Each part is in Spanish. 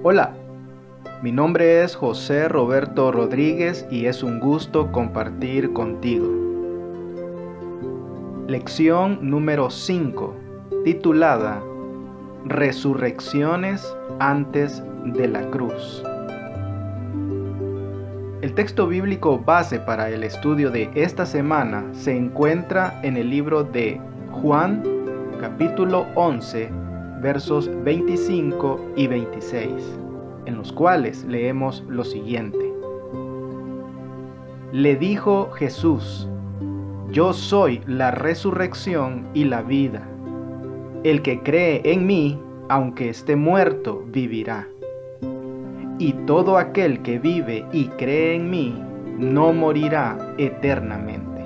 Hola, mi nombre es José Roberto Rodríguez y es un gusto compartir contigo. Lección número 5, titulada Resurrecciones antes de la cruz. El texto bíblico base para el estudio de esta semana se encuentra en el libro de Juan, capítulo 11, versos 25 y 26, en los cuales leemos lo siguiente. Le dijo Jesús: Yo soy la resurrección y la vida. El que cree en mí, aunque esté muerto, vivirá. Y todo aquel que vive y cree en mí, no morirá eternamente.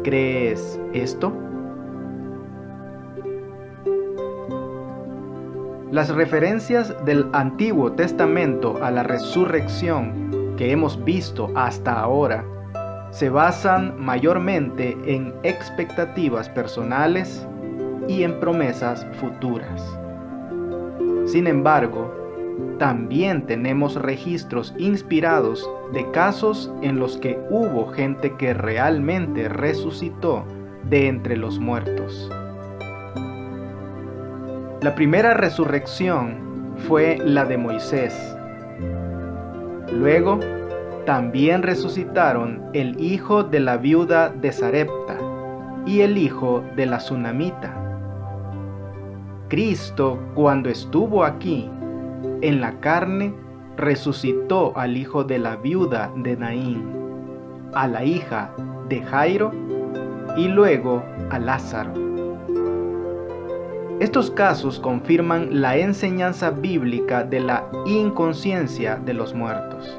¿Crees esto? Las referencias del Antiguo Testamento a la resurrección que hemos visto hasta ahora se basan mayormente en expectativas personales y en promesas futuras. Sin embargo, también tenemos registros inspirados de casos en los que hubo gente que realmente resucitó de entre los muertos. La primera resurrección fue la de Moisés. Luego, también resucitaron el hijo de la viuda de Sarepta y el hijo de la Sunamita. Cristo, cuando estuvo aquí, en la carne, resucitó al hijo de la viuda de Naín, a la hija de Jairo y luego a Lázaro. Estos casos confirman la enseñanza bíblica de la inconsciencia de los muertos.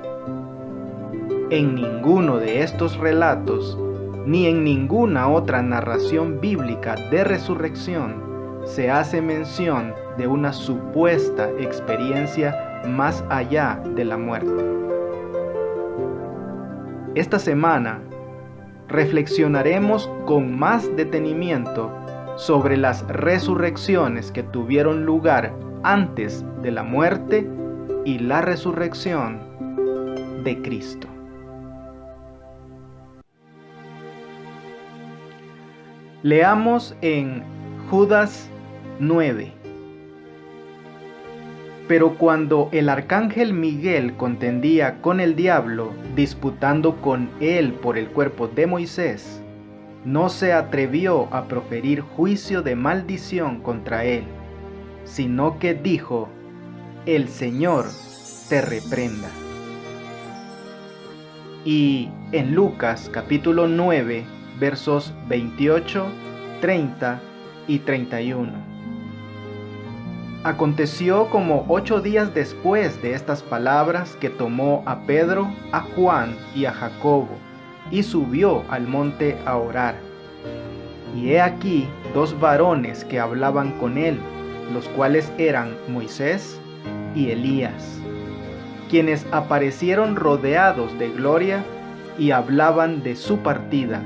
En ninguno de estos relatos, ni en ninguna otra narración bíblica de resurrección, se hace mención de una supuesta experiencia más allá de la muerte. Esta semana reflexionaremos con más detenimiento sobre las resurrecciones que tuvieron lugar antes de la muerte y la resurrección de Cristo. Leamos en Judas 9. Pero cuando el arcángel Miguel contendía con el diablo, disputando con él por el cuerpo de Moisés, no se atrevió a proferir juicio de maldición contra él, sino que dijo: El Señor te reprenda. Y en Lucas capítulo 9, versos 28, 30 y 31. Aconteció como 8 días después de estas palabras que tomó a Pedro, a Juan y a Jacobo, y subió al monte a orar. Y he aquí 2 varones que hablaban con él, los cuales eran Moisés y Elías, quienes aparecieron rodeados de gloria y hablaban de su partida,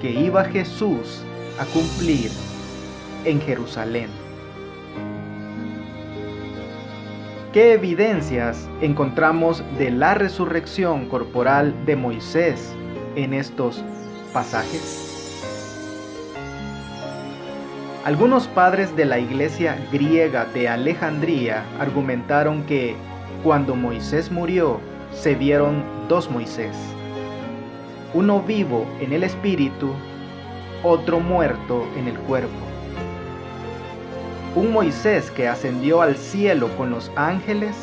que iba Jesús a cumplir en Jerusalén. ¿Qué evidencias encontramos de la resurrección corporal de Moisés en estos pasajes? Algunos padres de la iglesia griega de Alejandría argumentaron que cuando Moisés murió, se vieron 2 Moisés, uno vivo en el espíritu, otro muerto en el cuerpo. Un Moisés que ascendió al cielo con los ángeles,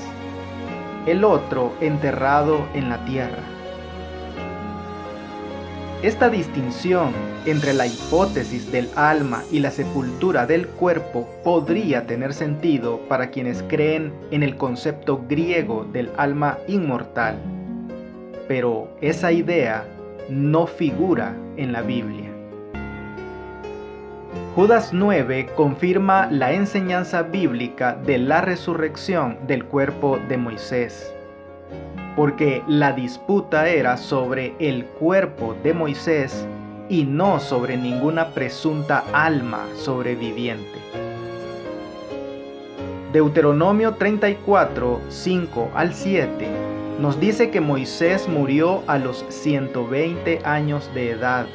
el otro enterrado en la tierra. Esta distinción entre la hipótesis del alma y la sepultura del cuerpo podría tener sentido para quienes creen en el concepto griego del alma inmortal, pero esa idea no figura en la Biblia. Judas 9 confirma la enseñanza bíblica de la resurrección del cuerpo de Moisés, porque la disputa era sobre el cuerpo de Moisés y no sobre ninguna presunta alma sobreviviente. Deuteronomio 34, 5 al 7 nos dice que Moisés murió a los 120 años de edad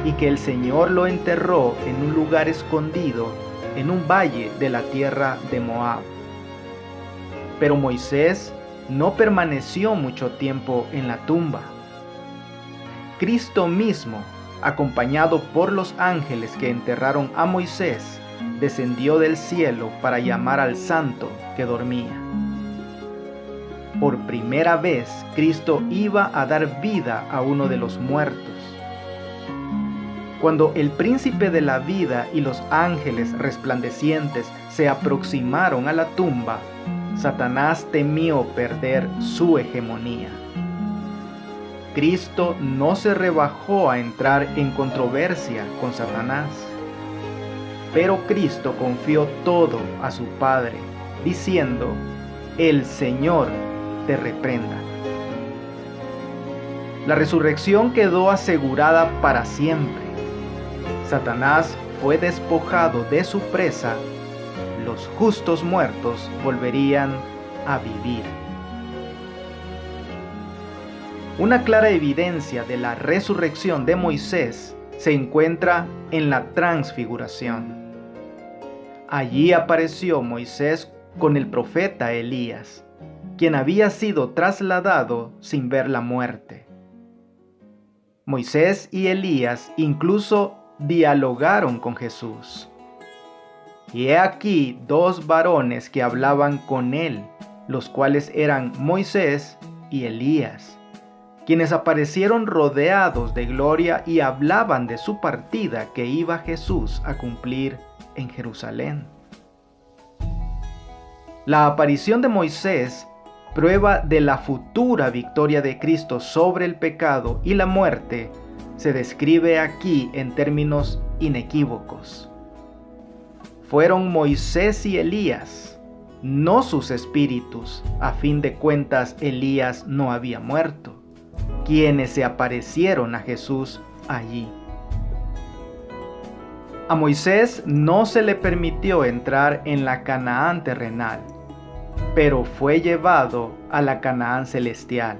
y que el Señor lo enterró en un lugar escondido en un valle de la tierra de Moab. Pero Moisés no permaneció mucho tiempo en la tumba. Cristo mismo, acompañado por los ángeles que enterraron a Moisés, descendió del cielo para llamar al santo que dormía. Por primera vez, Cristo iba a dar vida a uno de los muertos. Cuando el príncipe de la vida y los ángeles resplandecientes se aproximaron a la tumba, Satanás temió perder su hegemonía. Cristo no se rebajó a entrar en controversia con Satanás, pero Cristo confió todo a su Padre, diciendo: «El Señor te reprenda». La resurrección quedó asegurada para siempre. Satanás fue despojado de su presa. Los justos muertos volverían a vivir. Una clara evidencia de la resurrección de Moisés se encuentra en la transfiguración. Allí apareció Moisés con el profeta Elías, quien había sido trasladado sin ver la muerte. Moisés y Elías incluso dialogaron con Jesús. Y he aquí dos varones que hablaban con él, los cuales eran Moisés y Elías, quienes aparecieron rodeados de gloria y hablaban de su partida que iba Jesús a cumplir en Jerusalén. La aparición de Moisés, prueba de la futura victoria de Cristo sobre el pecado y la muerte, se describe aquí en términos inequívocos. Fueron Moisés y Elías, no sus espíritus. A fin de cuentas, Elías no había muerto, quienes se aparecieron a Jesús allí. A Moisés no se le permitió entrar en la Canaán terrenal, pero fue llevado a la Canaán celestial.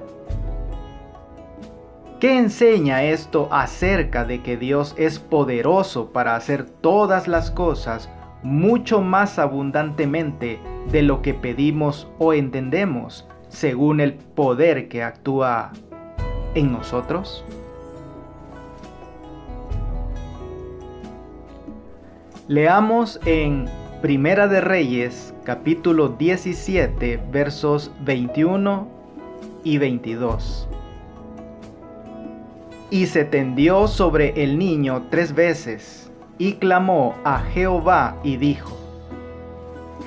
¿Qué enseña esto acerca de que Dios es poderoso para hacer todas las cosas mucho más abundantemente de lo que pedimos o entendemos, según el poder que actúa en nosotros? Leamos en Primera de Reyes, capítulo 17, versos 21 y 22. Y se tendió sobre el niño 3 veces, y clamó a Jehová y dijo: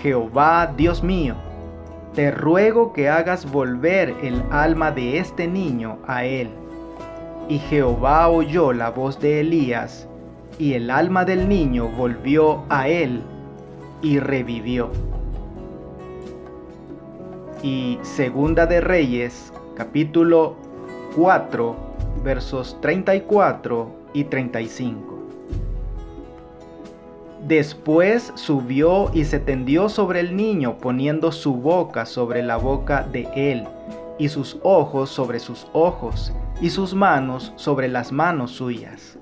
Jehová, Dios mío, te ruego que hagas volver el alma de este niño a él. Y Jehová oyó la voz de Elías, y el alma del niño volvió a él, y revivió. Y Segunda de Reyes, capítulo 4, versos 34 y 35. Después subió y se tendió sobre el niño, poniendo su boca sobre la boca de él, y sus ojos sobre sus ojos, y sus manos sobre las manos suyas.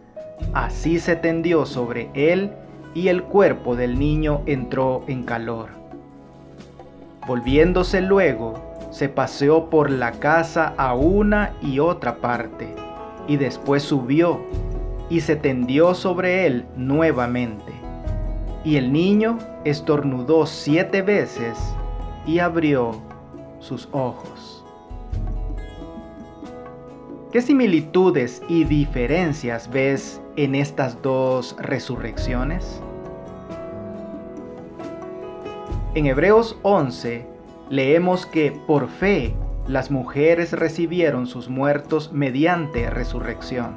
Así se tendió sobre él, y el cuerpo del niño entró en calor. Volviéndose luego, se paseó por la casa a una y otra parte, y después subió, y se tendió sobre él nuevamente. Y el niño estornudó 7 veces, y abrió sus ojos. ¿Qué similitudes y diferencias ves en estas dos resurrecciones? En Hebreos 11 leemos que por fe las mujeres recibieron sus muertos mediante resurrección.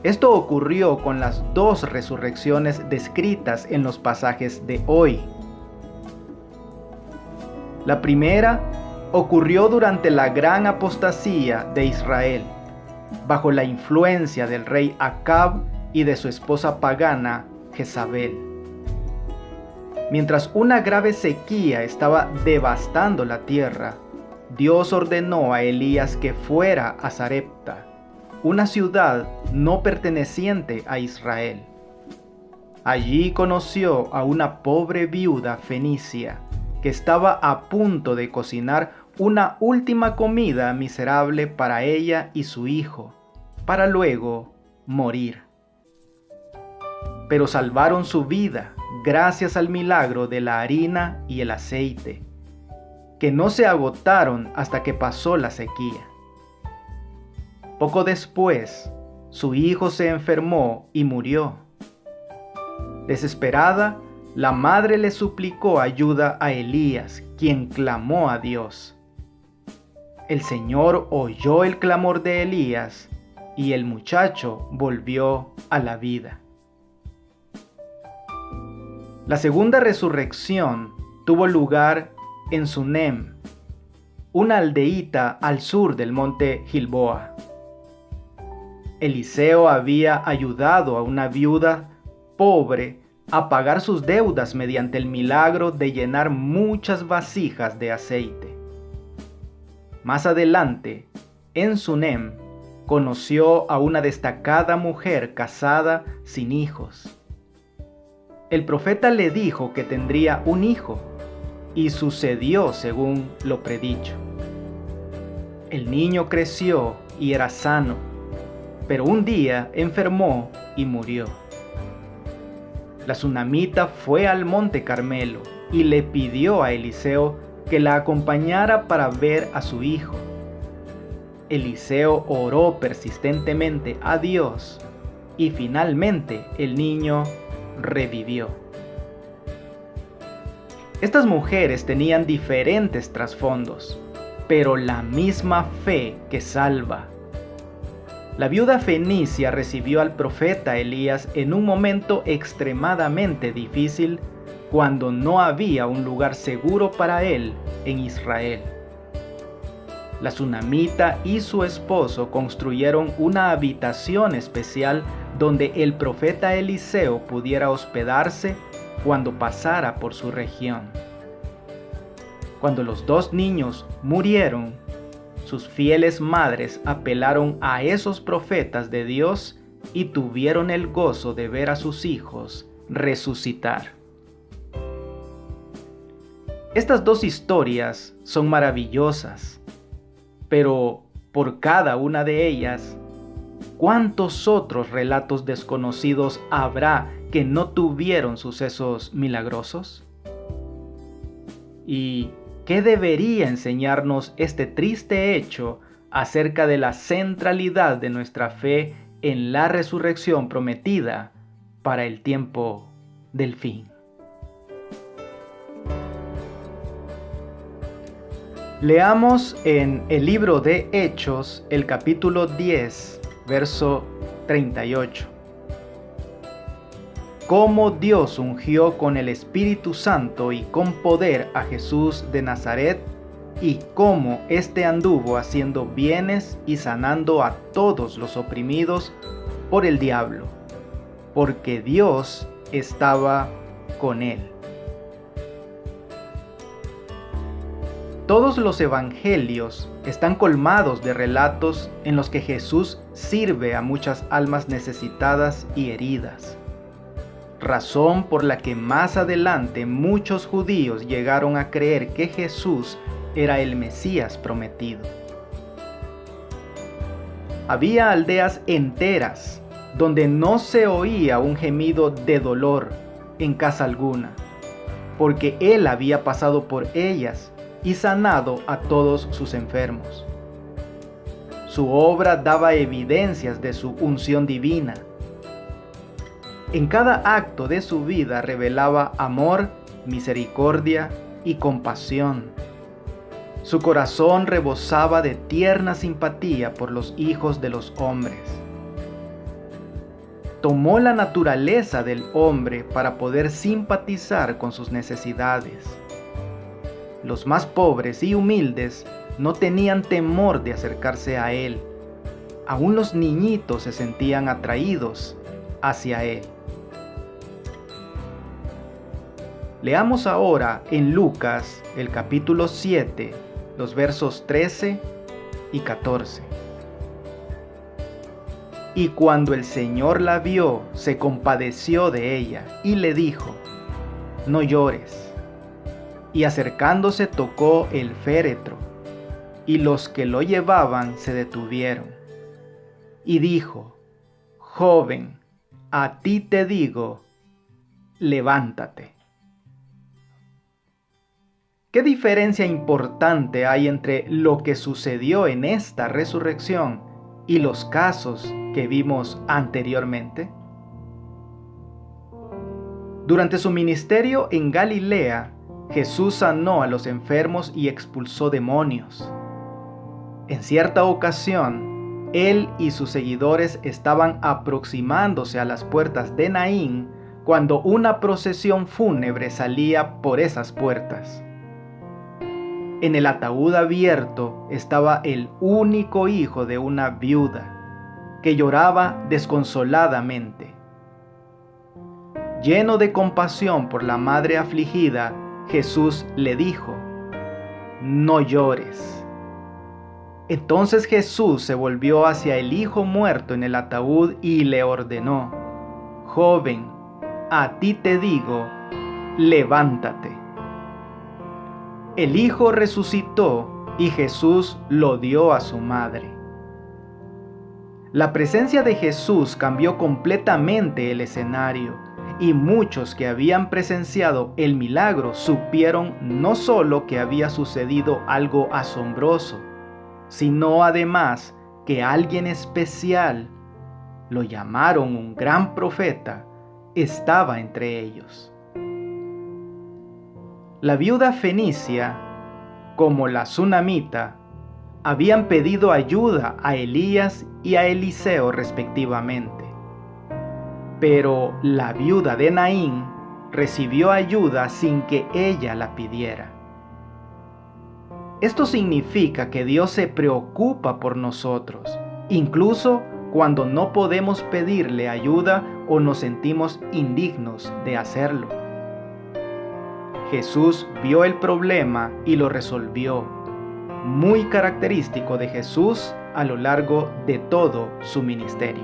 Esto ocurrió con las 2 resurrecciones descritas en los pasajes de hoy. La primera ocurrió durante la gran apostasía de Israel, bajo la influencia del rey Acab y de su esposa pagana Jezabel. Mientras una grave sequía estaba devastando la tierra, Dios ordenó a Elías que fuera a Sarepta, una ciudad no perteneciente a Israel. Allí conoció a una pobre viuda fenicia que estaba a punto de cocinar una última comida miserable para ella y su hijo, para luego morir. Pero salvaron su vida gracias al milagro de la harina y el aceite, que no se agotaron hasta que pasó la sequía. Poco después, su hijo se enfermó y murió. Desesperada, la madre le suplicó ayuda a Elías, quien clamó a Dios. El Señor oyó el clamor de Elías y el muchacho volvió a la vida. La segunda resurrección tuvo lugar en Sunem, una aldeíta al sur del monte Gilboa. Eliseo había ayudado a una viuda pobre a pagar sus deudas mediante el milagro de llenar muchas vasijas de aceite. Más adelante, en Sunem, conoció a una destacada mujer casada sin hijos. El profeta le dijo que tendría un hijo, y sucedió según lo predicho. El niño creció y era sano, pero un día enfermó y murió. La sunamita fue al monte Carmelo y le pidió a Eliseo que la acompañara para ver a su hijo. Eliseo oró persistentemente a Dios y finalmente el niño revivió. Estas mujeres tenían diferentes trasfondos, pero la misma fe que salva. La viuda fenicia recibió al profeta Elías en un momento extremadamente difícil, cuando no había un lugar seguro para él en Israel. La sunamita y su esposo construyeron una habitación especial donde el profeta Eliseo pudiera hospedarse cuando pasara por su región. Cuando los dos niños murieron, sus fieles madres apelaron a esos profetas de Dios y tuvieron el gozo de ver a sus hijos resucitar. Estas dos historias son maravillosas, pero por cada una de ellas, ¿cuántos otros relatos desconocidos habrá que no tuvieron sucesos milagrosos? ¿Y qué debería enseñarnos este triste hecho acerca de la centralidad de nuestra fe en la resurrección prometida para el tiempo del fin? Leamos en el libro de Hechos, el capítulo 10, verso 38. Cómo Dios ungió con el Espíritu Santo y con poder a Jesús de Nazaret, y cómo éste anduvo haciendo bienes y sanando a todos los oprimidos por el diablo, porque Dios estaba con él. Todos los evangelios están colmados de relatos en los que Jesús sirve a muchas almas necesitadas y heridas, razón por la que más adelante muchos judíos llegaron a creer que Jesús era el Mesías prometido. Había aldeas enteras donde no se oía un gemido de dolor en casa alguna, porque Él había pasado por ellas y sanado a todos sus enfermos. Su obra daba evidencias de su unción divina. En cada acto de su vida revelaba amor, misericordia y compasión. Su corazón rebosaba de tierna simpatía por los hijos de los hombres. Tomó la naturaleza del hombre para poder simpatizar con sus necesidades. Los más pobres y humildes no tenían temor de acercarse a él. Aún los niñitos se sentían atraídos hacia él. Leamos ahora en Lucas, el capítulo 7, los versos 13 y 14. Y cuando el Señor la vio, se compadeció de ella y le dijo: no llores. Y acercándose tocó el féretro, y los que lo llevaban se detuvieron. Y dijo: joven, a ti te digo, levántate. ¿Qué diferencia importante hay entre lo que sucedió en esta resurrección y los casos que vimos anteriormente? Durante su ministerio en Galilea, Jesús sanó a los enfermos y expulsó demonios. En cierta ocasión, él y sus seguidores estaban aproximándose a las puertas de Naín cuando una procesión fúnebre salía por esas puertas. En el ataúd abierto estaba el único hijo de una viuda, que lloraba desconsoladamente. Lleno de compasión por la madre afligida, Jesús le dijo: no llores. Entonces Jesús se volvió hacia el hijo muerto en el ataúd y le ordenó: joven, a ti te digo, levántate. El hijo resucitó y Jesús lo dio a su madre. La presencia de Jesús cambió completamente el escenario, y muchos que habían presenciado el milagro supieron no solo que había sucedido algo asombroso, sino además que alguien especial, lo llamaron un gran profeta, estaba entre ellos. La viuda fenicia, como la tsunamita, habían pedido ayuda a Elías y a Eliseo respectivamente. Pero la viuda de Naín recibió ayuda sin que ella la pidiera. Esto significa que Dios se preocupa por nosotros, incluso cuando no podemos pedirle ayuda o nos sentimos indignos de hacerlo. Jesús vio el problema y lo resolvió, muy característico de Jesús a lo largo de todo su ministerio.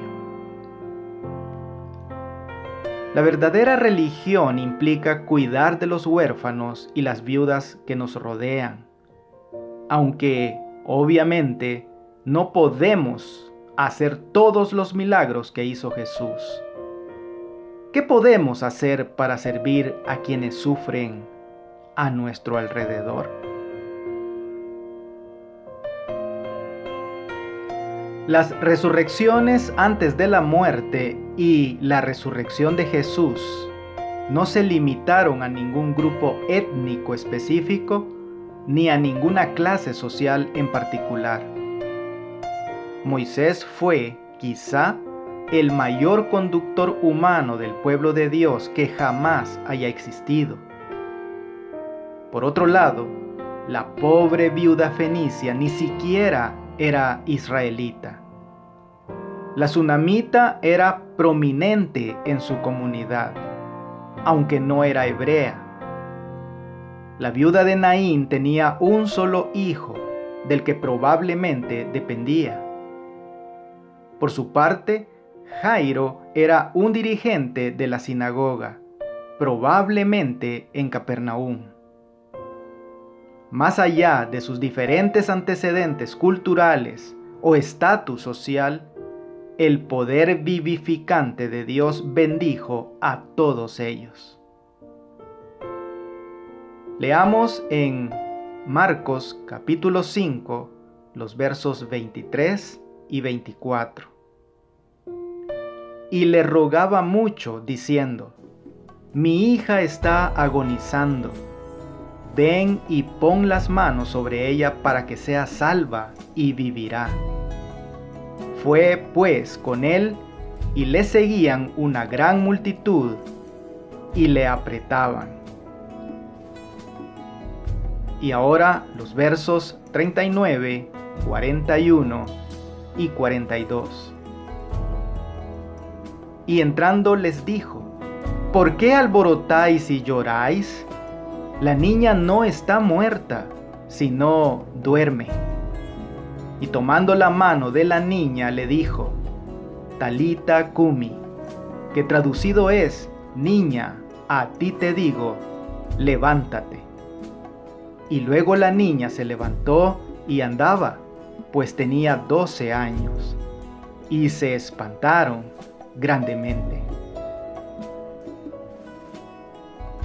La verdadera religión implica cuidar de los huérfanos y las viudas que nos rodean, aunque obviamente no podemos hacer todos los milagros que hizo Jesús. ¿Qué podemos hacer para servir a quienes sufren a nuestro alrededor? Las resurrecciones antes de la muerte y la resurrección de Jesús no se limitaron a ningún grupo étnico específico ni a ninguna clase social en particular. Moisés fue, quizá, el mayor conductor humano del pueblo de Dios que jamás haya existido. Por otro lado, la pobre viuda fenicia ni siquiera era israelita. La tsunamita era prominente en su comunidad, aunque no era hebrea. La viuda de Naín tenía un solo hijo, del que probablemente dependía. Por su parte, Jairo era un dirigente de la sinagoga, probablemente en Capernaum. Más allá de sus diferentes antecedentes culturales o estatus social, el poder vivificante de Dios bendijo a todos ellos. Leamos en Marcos capítulo 5, los versos 23 y 24. Y le rogaba mucho, diciendo: mi hija está agonizando. Ven y pon las manos sobre ella para que sea salva y vivirá. Fue pues con él y le seguían una gran multitud y le apretaban. Y ahora los versos 39, 41 y 42. Y entrando les dijo: ¿por qué alborotáis y lloráis? La niña no está muerta, sino duerme. Y tomando la mano de la niña le dijo, Talita cumi, que traducido es, niña, a ti te digo, levántate. Y luego la niña se levantó y andaba, pues tenía 12 años, y se espantaron grandemente.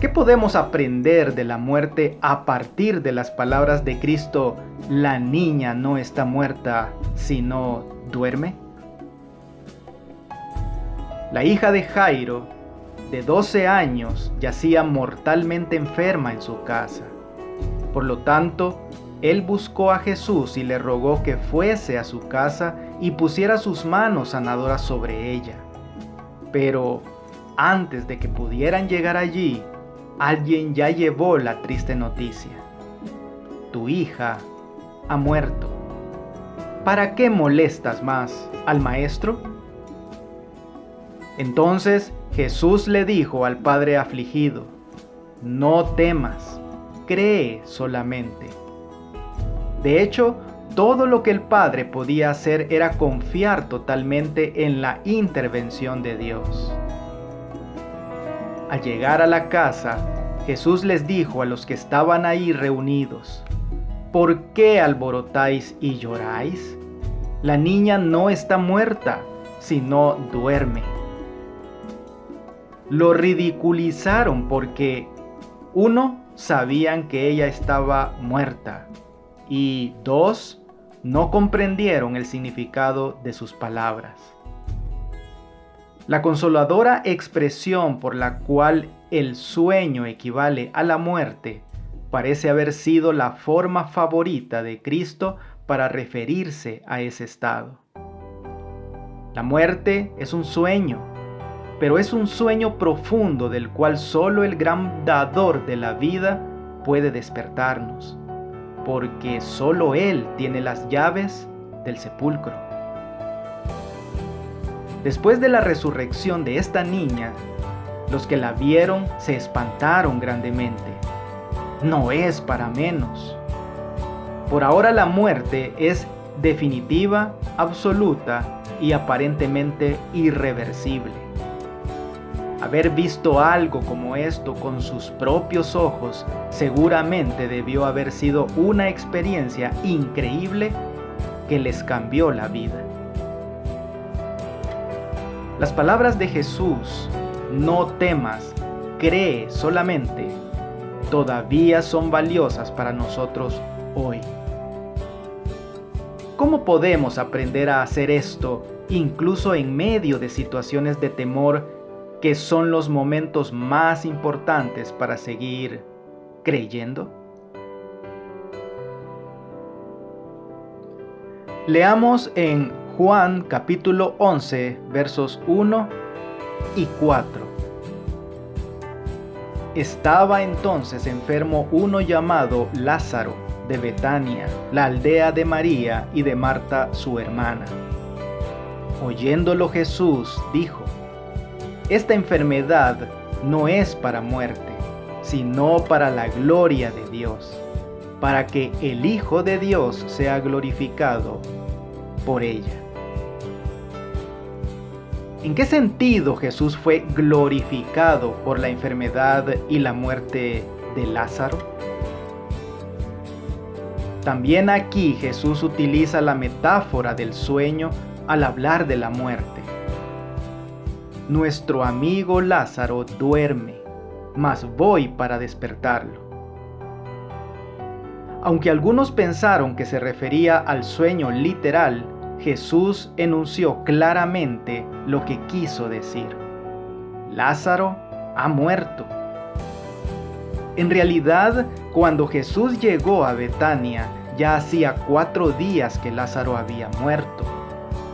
¿Qué podemos aprender de la muerte a partir de las palabras de Cristo, la niña no está muerta, sino duerme? La hija de Jairo, de 12 años, yacía mortalmente enferma en su casa. Por lo tanto, él buscó a Jesús y le rogó que fuese a su casa y pusiera sus manos sanadoras sobre ella. Pero antes de que pudieran llegar allí, alguien ya llevó la triste noticia. Tu hija ha muerto. ¿Para qué molestas más al maestro? Entonces Jesús le dijo al padre afligido, no temas, cree solamente. De hecho, todo lo que el padre podía hacer era confiar totalmente en la intervención de Dios. Al llegar a la casa, Jesús les dijo a los que estaban ahí reunidos, ¿por qué alborotáis y lloráis? La niña no está muerta, sino duerme. Lo ridiculizaron porque, 1, sabían que ella estaba muerta, y 2, no comprendieron el significado de sus palabras. La consoladora expresión por la cual el sueño equivale a la muerte parece haber sido la forma favorita de Cristo para referirse a ese estado. La muerte es un sueño, pero es un sueño profundo del cual solo el gran dador de la vida puede despertarnos, porque solo Él tiene las llaves del sepulcro. Después de la resurrección de esta niña, los que la vieron se espantaron grandemente. No es para menos. Por ahora la muerte es definitiva, absoluta y aparentemente irreversible. Haber visto algo como esto con sus propios ojos seguramente debió haber sido una experiencia increíble que les cambió la vida. Las palabras de Jesús, no temas, cree solamente, todavía son valiosas para nosotros hoy. ¿Cómo podemos aprender a hacer esto incluso en medio de situaciones de temor que son los momentos más importantes para seguir creyendo? Leamos en Juan capítulo 11, versos 1 y 4. Estaba entonces enfermo uno llamado Lázaro, de Betania, la aldea de María y de Marta su hermana. Oyéndolo Jesús dijo, esta enfermedad no es para muerte, sino para la gloria de Dios, para que el Hijo de Dios sea glorificado por ella. ¿En qué sentido Jesús fue glorificado por la enfermedad y la muerte de Lázaro? También aquí Jesús utiliza la metáfora del sueño al hablar de la muerte. Nuestro amigo Lázaro duerme, mas voy para despertarlo. Aunque algunos pensaron que se refería al sueño literal, Jesús enunció claramente lo que quiso decir. Lázaro ha muerto. En realidad, cuando Jesús llegó a Betania, ya hacía 4 días que Lázaro había muerto.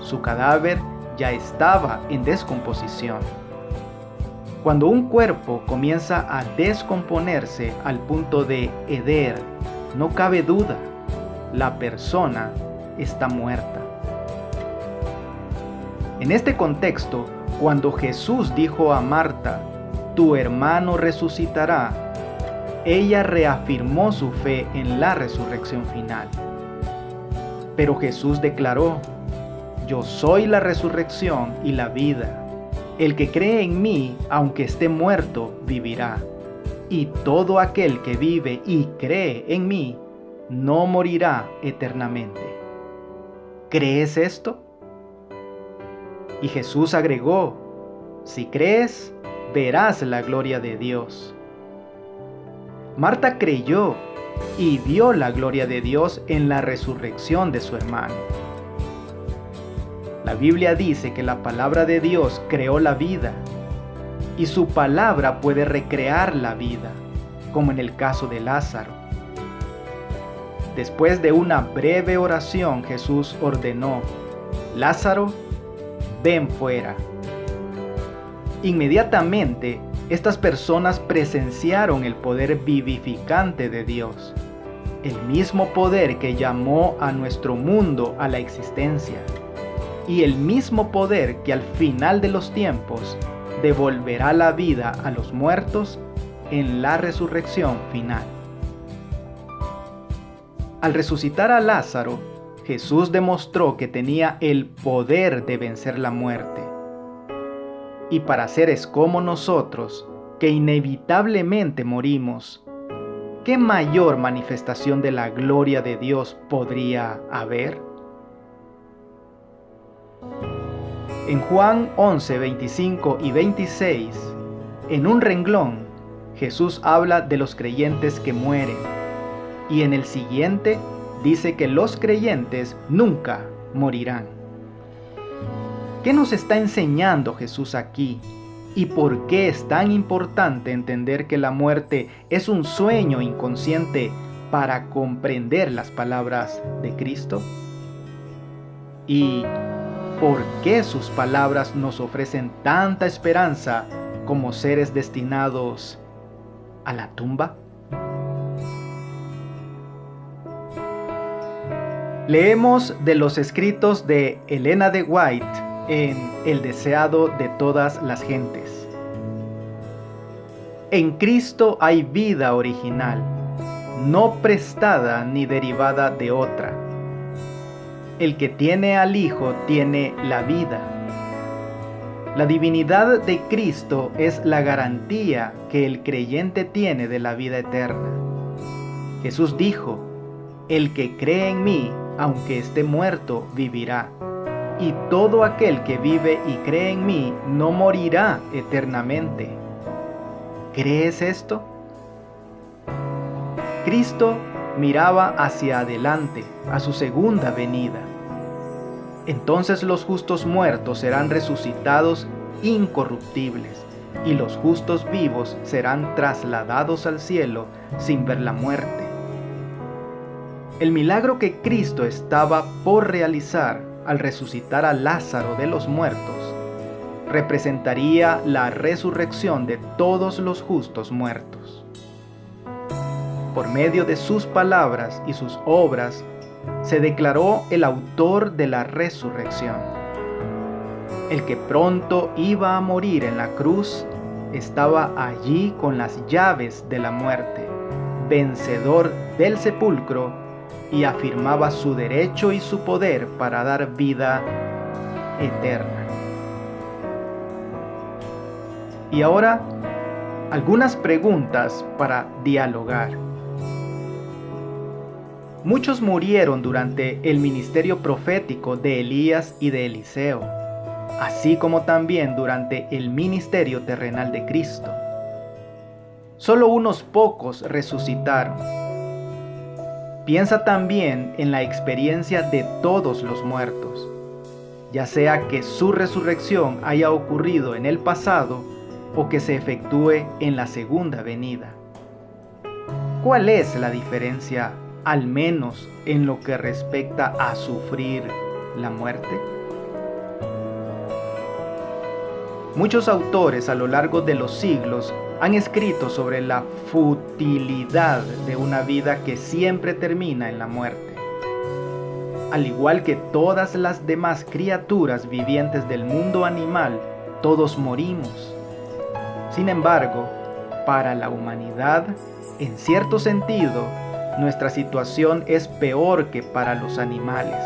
Su cadáver ya estaba en descomposición. Cuando un cuerpo comienza a descomponerse al punto de heder, no cabe duda, la persona está muerta. En este contexto, cuando Jesús dijo a Marta, tu hermano resucitará, ella reafirmó su fe en la resurrección final. Pero Jesús declaró: yo soy la resurrección y la vida. El que cree en mí, aunque esté muerto, vivirá. Y todo aquel que vive y cree en mí, no morirá eternamente. ¿Crees esto? Y Jesús agregó: si crees, verás la gloria de Dios. Marta creyó y vio la gloria de Dios en la resurrección de su hermano. La Biblia dice que la palabra de Dios creó la vida, y su palabra puede recrear la vida, como en el caso de Lázaro. Después de una breve oración, Jesús ordenó: Lázaro, ven fuera. Inmediatamente, estas personas presenciaron el poder vivificante de Dios, el mismo poder que llamó a nuestro mundo a la existencia, y el mismo poder que al final de los tiempos devolverá la vida a los muertos en la resurrección final. Al resucitar a Lázaro, Jesús demostró que tenía el poder de vencer la muerte. Y para seres como nosotros, que inevitablemente morimos, ¿qué mayor manifestación de la gloria de Dios podría haber? En Juan 11, 25 y 26, en un renglón, Jesús habla de los creyentes que mueren, y en el siguiente dice que los creyentes nunca morirán. ¿Qué nos está enseñando Jesús aquí? ¿Y por qué es tan importante entender que la muerte es un sueño inconsciente para comprender las palabras de Cristo? ¿Y por qué sus palabras nos ofrecen tanta esperanza como seres destinados a la tumba? Leemos de los escritos de Elena de White en El deseado de todas las gentes. En Cristo hay vida original, no prestada ni derivada de otra. El que tiene al Hijo tiene la vida. La divinidad de Cristo es la garantía que el creyente tiene de la vida eterna. Jesús dijo: el que cree en mí, aunque esté muerto, vivirá. Y todo aquel que vive y cree en mí no morirá eternamente. ¿Crees esto? Cristo miraba hacia adelante, a su segunda venida. Entonces los justos muertos serán resucitados incorruptibles, y los justos vivos serán trasladados al cielo sin ver la muerte. El milagro que Cristo estaba por realizar al resucitar a Lázaro de los muertos representaría la resurrección de todos los justos muertos. Por medio de sus palabras y sus obras se declaró el autor de la resurrección. El que pronto iba a morir en la cruz estaba allí con las llaves de la muerte, vencedor del sepulcro, y afirmaba su derecho y su poder para dar vida eterna. Y ahora, algunas preguntas para dialogar. Muchos murieron durante el ministerio profético de Elías y de Eliseo, así como también durante el ministerio terrenal de Cristo. Solo unos pocos resucitaron. Piensa también en la experiencia de todos los muertos, ya sea que su resurrección haya ocurrido en el pasado o que se efectúe en la segunda venida. ¿Cuál es la diferencia, al menos en lo que respecta a sufrir la muerte? Muchos autores a lo largo de los siglos han escrito sobre la futilidad de una vida que siempre termina en la muerte. Al igual que todas las demás criaturas vivientes del mundo animal, todos morimos. Sin embargo, para la humanidad, en cierto sentido, nuestra situación es peor que para los animales,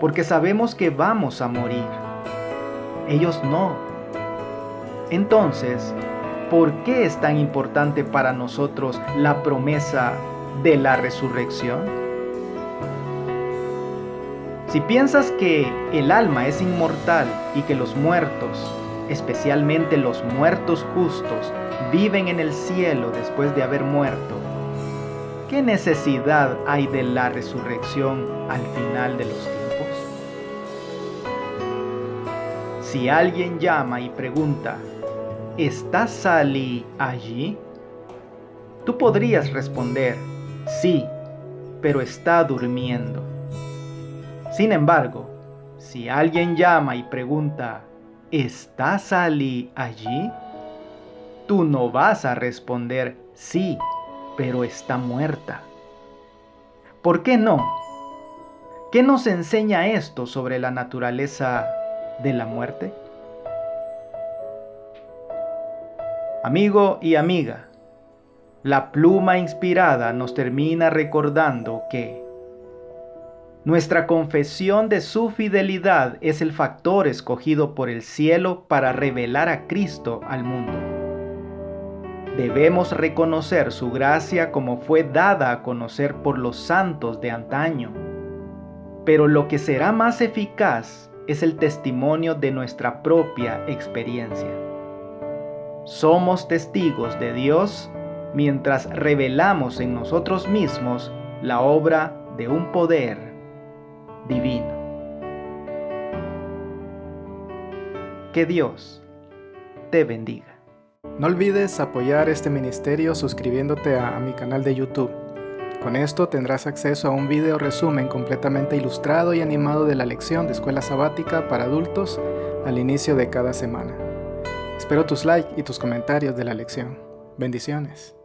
porque sabemos que vamos a morir. Ellos no. Entonces, ¿por qué es tan importante para nosotros la promesa de la resurrección? Si piensas que el alma es inmortal y que los muertos, especialmente los muertos justos, viven en el cielo después de haber muerto, ¿qué necesidad hay de la resurrección al final de los tiempos? Si alguien llama y pregunta, ¿está Sally allí? Tú podrías responder, sí, pero está durmiendo. Sin embargo, si alguien llama y pregunta, ¿está Sally allí? Tú no vas a responder, sí, pero está muerta. ¿Por qué no? ¿Qué nos enseña esto sobre la naturaleza de la muerte? Amigo y amiga, la pluma inspirada nos termina recordando que nuestra confesión de su fidelidad es el factor escogido por el cielo para revelar a Cristo al mundo. Debemos reconocer su gracia como fue dada a conocer por los santos de antaño. Pero lo que será más eficaz es el testimonio de nuestra propia experiencia. Somos testigos de Dios mientras revelamos en nosotros mismos la obra de un poder divino. Que Dios te bendiga. No olvides apoyar este ministerio suscribiéndote a mi canal de YouTube. Con esto tendrás acceso a un video resumen completamente ilustrado y animado de la lección de escuela sabática para adultos al inicio de cada semana. Espero tus likes y tus comentarios de la lección. Bendiciones.